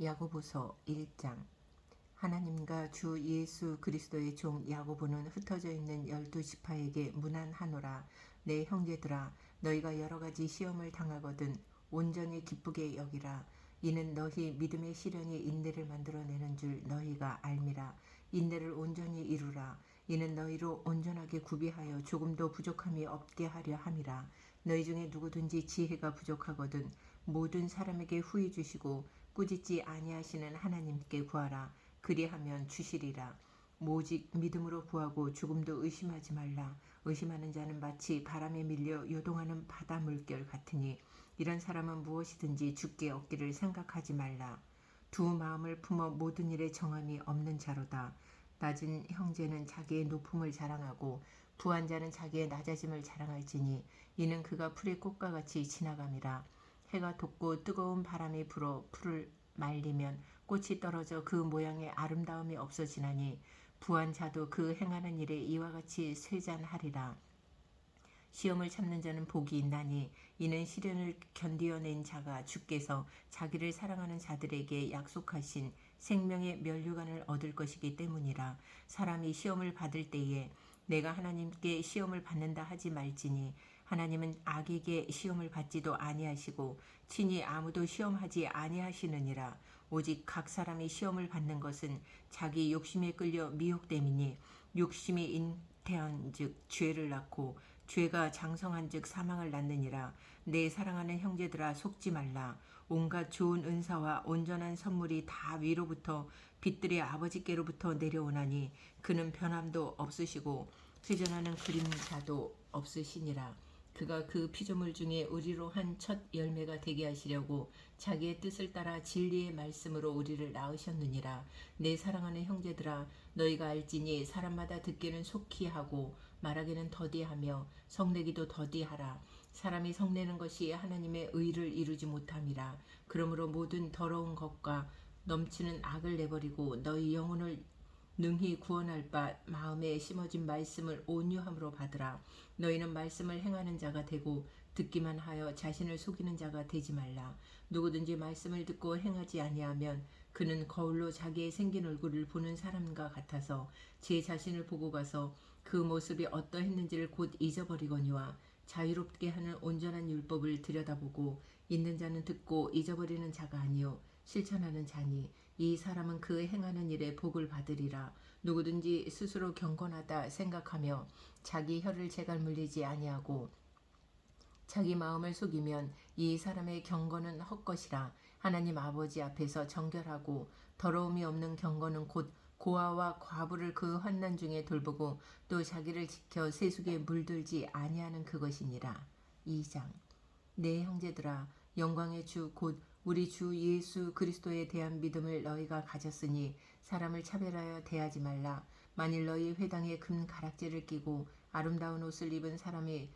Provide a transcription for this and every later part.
야고보서 1장. 하나님과 주 예수 그리스도의 종 야고보는 흩어져 있는 12지파에게 문안하노라. 내 형제들아, 너희가 여러 가지 시험을 당하거든 온전히 기쁘게 여기라. 이는 너희 믿음의 시련이 인내를 만들어내는 줄 너희가 알미라. 인내를 온전히 이루라. 이는 너희로 온전하게 구비하여 조금도 부족함이 없게 하려 함이라. 너희 중에 누구든지 지혜가 부족하거든 모든 사람에게 후히 주시고 꾸짖지 아니하시는 하나님께 구하라. 그리하면 주시리라. 오직 믿음으로 구하고 조금도 의심하지 말라. 의심하는 자는 마치 바람에 밀려 요동하는 바다 물결 같으니 이런 사람은 무엇이든지 주께 얻기를 생각하지 말라. 두 마음을 품어 모든 일에 정함이 없는 자로다. 낮은 형제는 자기의 높음을 자랑하고 부한 자는 자기의 낮아짐을 자랑할지니 이는 그가 풀의 꽃과 같이 지나감이라. 해가 돋고 뜨거운 바람이 불어 풀을 말리면 꽃이 떨어져 그 모양의 아름다움이 없어지나니 부한 자도 그 행하는 일에 이와 같이 쇠잔하리라. 시험을 참는 자는 복이 있나니 이는 시련을 견디어낸 자가 주께서 자기를 사랑하는 자들에게 약속하신 생명의 면류관을 얻을 것이기 때문이라. 사람이 시험을 받을 때에 내가 하나님께 시험을 받는다 하지 말지니 하나님은 악에게 시험을 받지도 아니하시고 친히 아무도 시험하지 아니하시느니라. 오직 각 사람이 시험을 받는 것은 자기 욕심에 끌려 미혹됨이니 욕심이 잉태한즉 죄를 낳고 죄가 장성한즉 사망을 낳느니라. 내 사랑하는 형제들아, 속지 말라. 온갖 좋은 은사와 온전한 선물이 다 위로부터 빛들의 아버지께로부터 내려오나니 그는 변함도 없으시고 회전하는 그림자도 없으시니라. 그가 그 피조물 중에 우리로 한 첫 열매가 되게 하시려고 자기의 뜻을 따라 진리의 말씀으로 우리를 낳으셨느니라. 내 사랑하는 형제들아, 너희가 알지니 사람마다 듣기는 속히 하고 말하기는 더디하며 성내기도 더디하라. 사람이 성내는 것이 하나님의 의를 이루지 못함이라. 그러므로 모든 더러운 것과 넘치는 악을 내버리고 너희 영혼을 능히 구원할 바 마음에 심어진 말씀을 온유함으로 받으라. 너희는 말씀을 행하는 자가 되고 듣기만 하여 자신을 속이는 자가 되지 말라. 누구든지 말씀을 듣고 행하지 아니하면 그는 거울로 자기의 생긴 얼굴을 보는 사람과 같아서 제 자신을 보고 가서 그 모습이 어떠했는지를 곧 잊어버리거니와 자유롭게 하는 온전한 율법을 들여다보고 있는 자는 듣고 잊어버리는 자가 아니요 실천하는 자니 이 사람은 그 행하는 일에 복을 받으리라. 누구든지 스스로 경건하다 생각하며 자기 혀를 제갈 물리지 아니하고 자기 마음을 속이면 이 사람의 경건은 헛것이라. 하나님 아버지 앞에서 정결하고 더러움이 없는 경건은 곧 고아와 과부를 그 환난 중에 돌보고 또 자기를 지켜 세속에 물들지 아니하는 그것이니라. 2장. 내 형제들아, 영광의 주 곧 우리 주 예수 그리스도에 대한 믿음을 너희가 가졌으니 사람을 차별하여 대하지 말라. 만일 너희 회당에 금 가락지를 끼고 아름다운 옷을 입은 사람이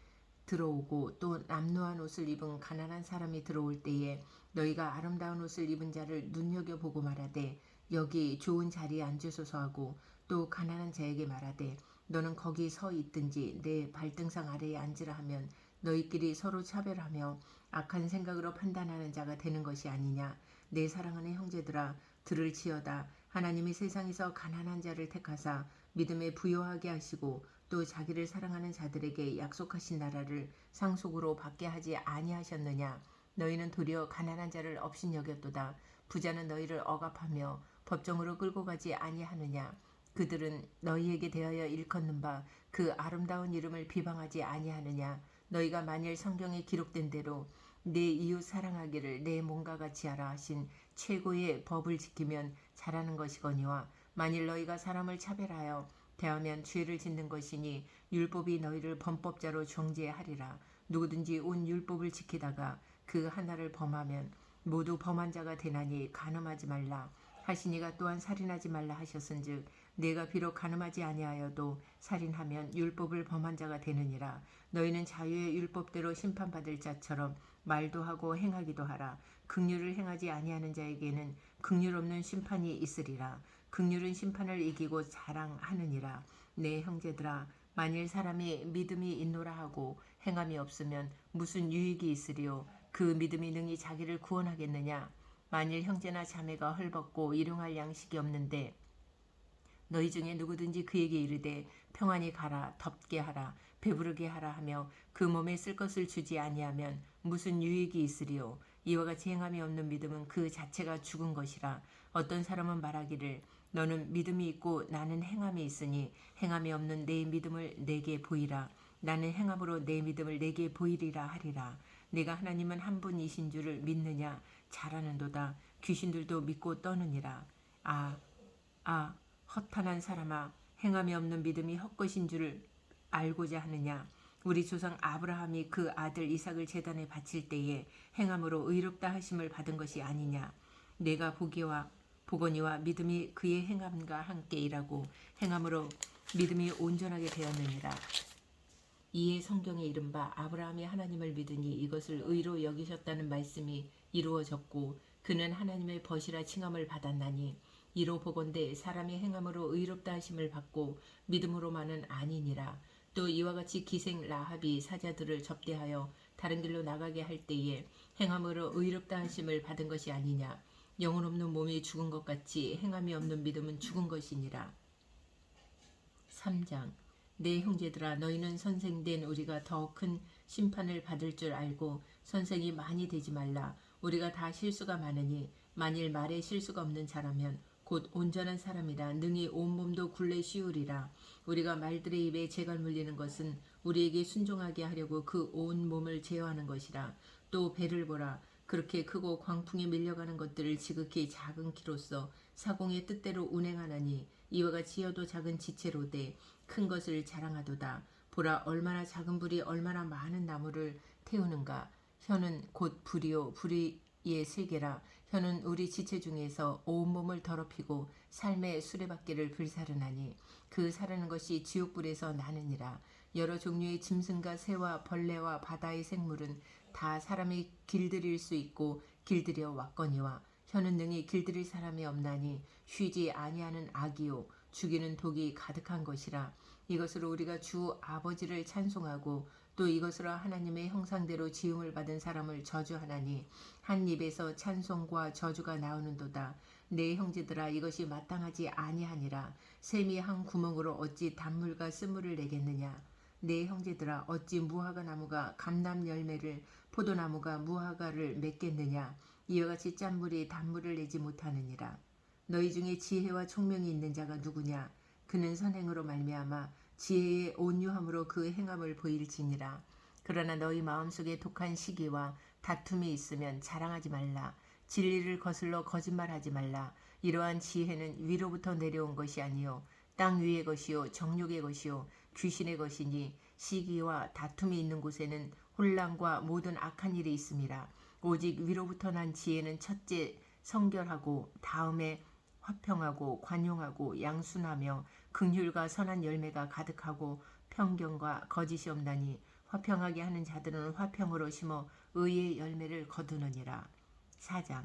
들어오고 또 남루한 옷을 입은 가난한 사람이 들어올 때에 너희가 아름다운 옷을 입은 자를 눈여겨보고 말하되 여기 좋은 자리에 앉으소서 하고 또 가난한 자에게 말하되 너는 거기 서 있든지 내 발등상 아래에 앉으라 하면 너희끼리 서로 차별하며 악한 생각으로 판단하는 자가 되는 것이 아니냐. 내 사랑하는 형제들아, 들을지어다. 하나님이 세상에서 가난한 자를 택하사 믿음에 부요하게 하시고 또 자기를 사랑하는 자들에게 약속하신 나라를 상속으로 받게 하지 아니하셨느냐. 너희는 도리어 가난한 자를 업신여겼도다. 부자는 너희를 억압하며 법정으로 끌고 가지 아니하느냐. 그들은 너희에게 대하여 일컫는 바 그 아름다운 이름을 비방하지 아니하느냐. 너희가 만일 성경에 기록된 대로 내 이웃 사랑하기를 내 몸과 같이 하라 하신 최고의 법을 지키면 잘하는 것이거니와 만일 너희가 사람을 차별하여 대하면 죄를 짓는 것이니 율법이 너희를 범법자로 정죄하리라. 누구든지 온 율법을 지키다가 그 하나를 범하면 모두 범한 자가 되나니 간음하지 말라 하시니가 또한 살인하지 말라 하셨은즉 내가 비록 간음하지 아니하여도 살인하면 율법을 범한 자가 되느니라. 너희는 자유의 율법대로 심판받을 자처럼 말도 하고 행하기도 하라. 긍휼을 행하지 아니하는 자에게는 긍휼 없는 심판이 있으리라. 긍휼은 심판을 이기고 자랑하느니라. 내 형제들아, 만일 사람이 믿음이 있노라 하고 행함이 없으면 무슨 유익이 있으리요. 그 믿음이 능히 자기를 구원하겠느냐. 만일 형제나 자매가 헐벗고 일용할 양식이 없는데 너희 중에 누구든지 그에게 이르되 평안히 가라 덥게 하라 배부르게 하라 하며 그 몸에 쓸 것을 주지 아니하면 무슨 유익이 있으리요. 이와 같이 행함이 없는 믿음은 그 자체가 죽은 것이라. 어떤 사람은 말하기를 너는 믿음이 있고 나는 행함이 있으니 행함이 없는 내 믿음을 내게 보이라. 나는 행함으로 내 믿음을 내게 보이리라 하리라. 내가 하나님은 한 분이신 줄을 믿느냐. 잘하는도다. 귀신들도 믿고 떠느니라. 아, 허탄한 사람아, 행함이 없는 믿음이 헛것인 줄을 알고자 하느냐. 우리 조상 아브라함이 그 아들 이삭을 제단에 바칠 때에 행함으로 의롭다 하심을 받은 것이 아니냐. 내가 보거니와 믿음이 그의 행함과 함께 일하고 행함으로 믿음이 온전하게 되었느니라. 이에 성경에 이른바 아브라함이 하나님을 믿으니 이것을 의로 여기셨다는 말씀이 이루어졌고 그는 하나님의 벗이라 칭함을 받았나니 이로 보건대 사람이 행함으로 의롭다 하심을 받고 믿음으로만은 아니니라. 또 이와 같이 기생 라합이 사자들을 접대하여 다른 길로 나가게 할 때에 행함으로 의롭다 하심을 받은 것이 아니냐. 영혼 없는 몸이 죽은 것 같이 행함이 없는 믿음은 죽은 것이니라. 3장 내 형제들아 너희는 선생된 우리가 더 큰 심판을 받을 줄 알고 선생이 많이 되지 말라. 우리가 다 실수가 많으니 만일 말에 실수가 없는 자라면 곧 온전한 사람이라 능히 온몸도 굴레 씌우리라. 우리가 말들의 입에 재갈 물리는 것은 우리에게 순종하게 하려고 그 온 몸을 제어하는 것이라. 또 배를 보라. 그렇게 크고 광풍에 밀려가는 것들을 지극히 작은 키로서 사공의 뜻대로 운행하나니 이와 같이 여도 작은 지체로되 큰 것을 자랑하도다. 보라 얼마나 작은 불이 얼마나 많은 나무를 태우는가. 혀는 곧 불이요 불의의 세계라. 혀는 우리 지체 중에서 온몸을 더럽히고 삶의 수레바퀴를 불사르나니 그 사르는 것이 지옥불에서 나느니라. 여러 종류의 짐승과 새와 벌레와 바다의 생물은 다 사람이 길들일 수 있고 길들여 왔거니와 혀는 능히 길들일 사람이 없나니 쉬지 아니하는 악이요 죽이는 독이 가득한 것이라. 이것으로 우리가 주 아버지를 찬송하고 또 이것으로 하나님의 형상대로 지음을 받은 사람을 저주하나니 한 입에서 찬송과 저주가 나오는도다. 내 형제들아 이것이 마땅하지 아니하니라. 샘이 한 구멍으로 어찌 단물과 쓴물을 내겠느냐. 내 형제들아 어찌 무화과 나무가 감람 열매를 포도나무가 무화과를 맺겠느냐. 이와 같이 짠물이 단물을 내지 못하느니라. 너희 중에 지혜와 총명이 있는 자가 누구냐. 그는 선행으로 말미암아 지혜의 온유함으로 그 행함을 보일지니라. 그러나 너희 마음속에 독한 시기와 다툼이 있으면 자랑하지 말라. 진리를 거슬러 거짓말하지 말라. 이러한 지혜는 위로부터 내려온 것이 아니요 땅 위의 것이요 정욕의 것이요 귀신의 것이니 시기와 다툼이 있는 곳에는 혼란과 모든 악한 일이 있음이라. 오직 위로부터 난 지혜는 첫째 성결하고 다음에 화평하고 관용하고 양순하며 긍휼과 선한 열매가 가득하고 편견과 거짓이 없나니 화평하게 하는 자들은 화평으로 심어 의의 열매를 거두느니라. 4장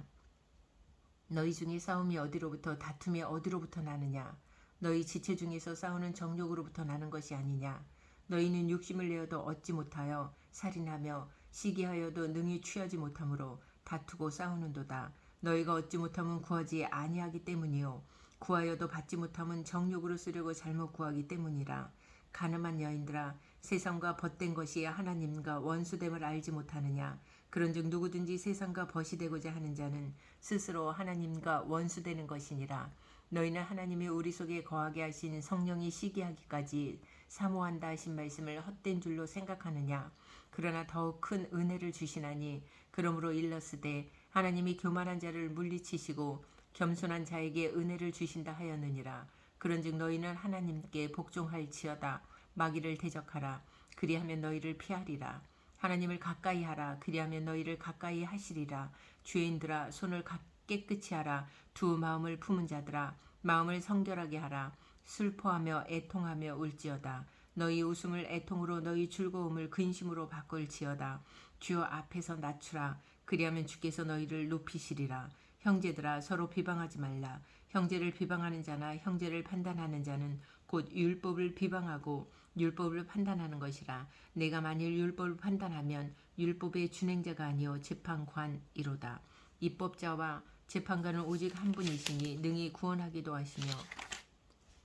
너희 중에 싸움이 어디로부터 다툼이 어디로부터 나느냐. 너희 지체 중에서 싸우는 정욕으로부터 나는 것이 아니냐. 너희는 욕심을 내어도 얻지 못하여 살인하며 시기하여도 능히 취하지 못하므로 다투고 싸우는도다. 너희가 얻지 못하면 구하지 아니하기 때문이요 구하여도 받지 못하면 정욕으로 쓰려고 잘못 구하기 때문이라. 가늠한 여인들아 세상과 벗된 것이 하나님과 원수됨을 알지 못하느냐. 그런즉 누구든지 세상과 벗이 되고자 하는 자는 스스로 하나님과 원수되는 것이니라. 너희는 하나님이 우리 속에 거하게 하신 성령이 시기하기까지 사모한다 하신 말씀을 헛된 줄로 생각하느냐. 그러나 더욱 큰 은혜를 주시나니 그러므로 일렀으되 하나님이 교만한 자를 물리치시고 겸손한 자에게 은혜를 주신다 하였느니라. 그런즉 너희는 하나님께 복종할지어다. 마귀를 대적하라. 그리하면 너희를 피하리라. 하나님을 가까이 하라. 그리하면 너희를 가까이 하시리라. 죄인들아 손을 깨끗이 하라. 두 마음을 품은 자들아 마음을 성결하게 하라. 슬퍼하며 애통하며 울지어다. 너희 웃음을 애통으로 너희 즐거움을 근심으로 바꿀지어다. 주여 앞에서 낮추라. 그리하면 주께서 너희를 높이시리라. 형제들아 서로 비방하지 말라. 형제를 비방하는 자나 형제를 판단하는 자는 곧 율법을 비방하고 율법을 판단하는 것이라. 내가 만일 율법을 판단하면 율법의 준행자가 아니요 재판관이로다. 입법자와 재판관은 오직 한 분이시니 능히 구원하기도 하시며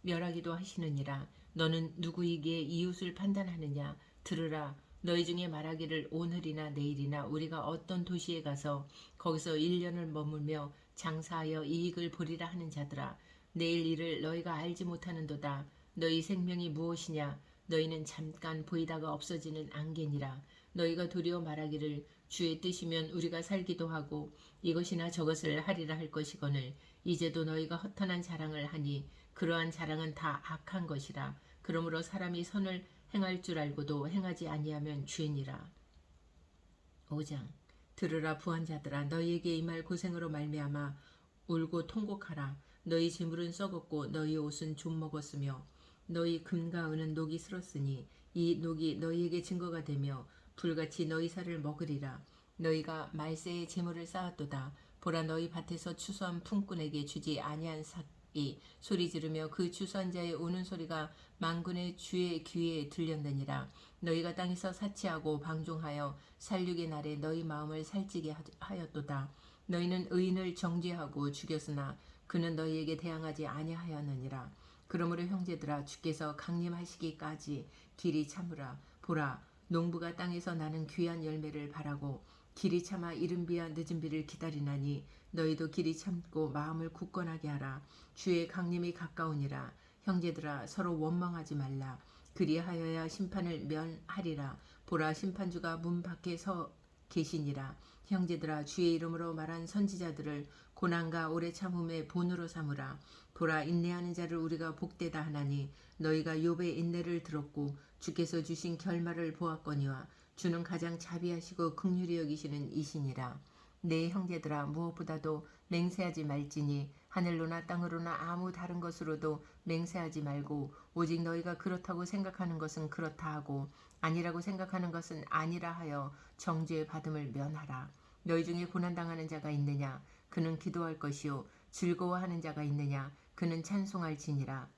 멸하기도 하시느니라. 너는 누구이기에 이웃을 판단하느냐? 들으라. 너희 중에 말하기를 오늘이나 내일이나 우리가 어떤 도시에 가서 거기서 1년을 머물며 장사하여 이익을 보리라 하는 자들아. 내일 일을 너희가 알지 못하는도다. 너희 생명이 무엇이냐? 너희는 잠깐 보이다가 없어지는 안개니라. 너희가 도리어 말하기를 주의 뜻이면 우리가 살기도 하고 이것이나 저것을 하리라 할 것이거늘 이제도 너희가 허탄한 자랑을 하니 그러한 자랑은 다 악한 것이라. 그러므로 사람이 선을 행할 줄 알고도 행하지 아니하면 죄니라. 5장. 들으라 부한 자들아, 너희에게 임할 고생으로 말미암아 울고 통곡하라. 너희 재물은 썩었고 너희 옷은 좀 먹었으며 너희 금과 은은 녹이 슬었으니 이 녹이 너희에게 증거가 되며 불같이 너희 살을 먹으리라. 너희가 말세의 재물을 쌓았도다. 보라, 너희 밭에서 추수한 품꾼에게 주지 아니한 삭이 소리 지르며 그 추수한 자의 우는 소리가 만군의 주의 귀에 들렸느니라. 너희가 땅에서 사치하고 방종하여 살육의 날에 너희 마음을 살찌게 하였도다. 너희는 의인을 정죄하고 죽였으나 그는 너희에게 대항하지 아니하였느니라. 그러므로 형제들아, 주께서 강림하시기까지 길이 참으라. 보라, 농부가 땅에서 나는 귀한 열매를 바라고 길이 참아 이른 비와 늦은 비를 기다리나니 너희도 길이 참고 마음을 굳건하게 하라. 주의 강림이 가까우니라. 형제들아, 서로 원망하지 말라. 그리하여야 심판을 면하리라. 보라, 심판주가 문 밖에 서 계시니라. 형제들아, 주의 이름으로 말한 선지자들을 고난과 오래 참음의 본으로 삼으라. 보라, 인내하는 자를 우리가 복되다 하나니 너희가 욥의 인내를 들었고 주께서 주신 결말을 보았거니와 주는 가장 자비하시고 긍휼히 여기시는 이시니라. 내 형제들아, 무엇보다도 맹세하지 말지니 하늘로나 땅으로나 아무 다른 것으로도 맹세하지 말고 오직 너희가 그렇다고 생각하는 것은 그렇다 하고 아니라고 생각하는 것은 아니라 하여 정죄 받음을 면하라. 너희 중에 고난당하는 자가 있느냐? 그는 기도할 것이요. 즐거워하는 자가 있느냐? 그는 찬송할지니라.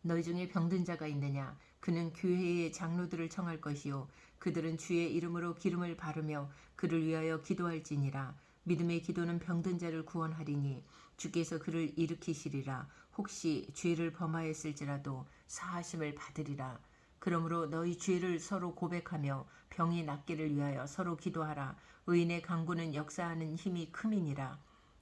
너희 중에 병든 자가 있느냐? 그는 교회의 장로들을 청할 것이요. 그들은 주의 이름으로 기름을 바르며 그를 위하여 기도할지니라. 믿음의 기도는 병든 자를 구원하리니 주께서 그를 일으키시리라. 혹시 죄를 범하였을지라도 사하심을 받으리라. 그러므로 너희 죄를 서로 고백하며 병이 낫기를 위하여 서로 기도하라. 의인의 간구는 역사하는 힘이 큼이니라.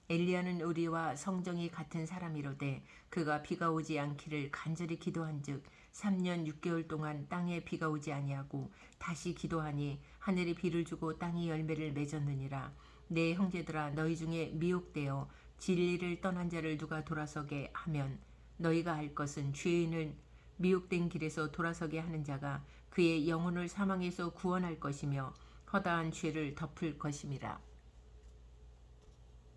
엘리야는 우리와 성정이 같은 사람이로되 그가 비가 오지 않기를 간절히 기도한즉 3년 6개월 동안 땅에 비가 오지 아니하고 다시 기도하니 하늘이 비를 주고 땅이 열매를 맺었느니라. 내 형제들아, 너희 중에 미혹되어 진리를 떠난 자를 누가 돌아서게 하면 너희가 알 것은 죄인을 미혹된 길에서 돌아서게 하는 자가 그의 영혼을 사망에서 구원할 것이며 허다한 죄를 덮을 것임이라.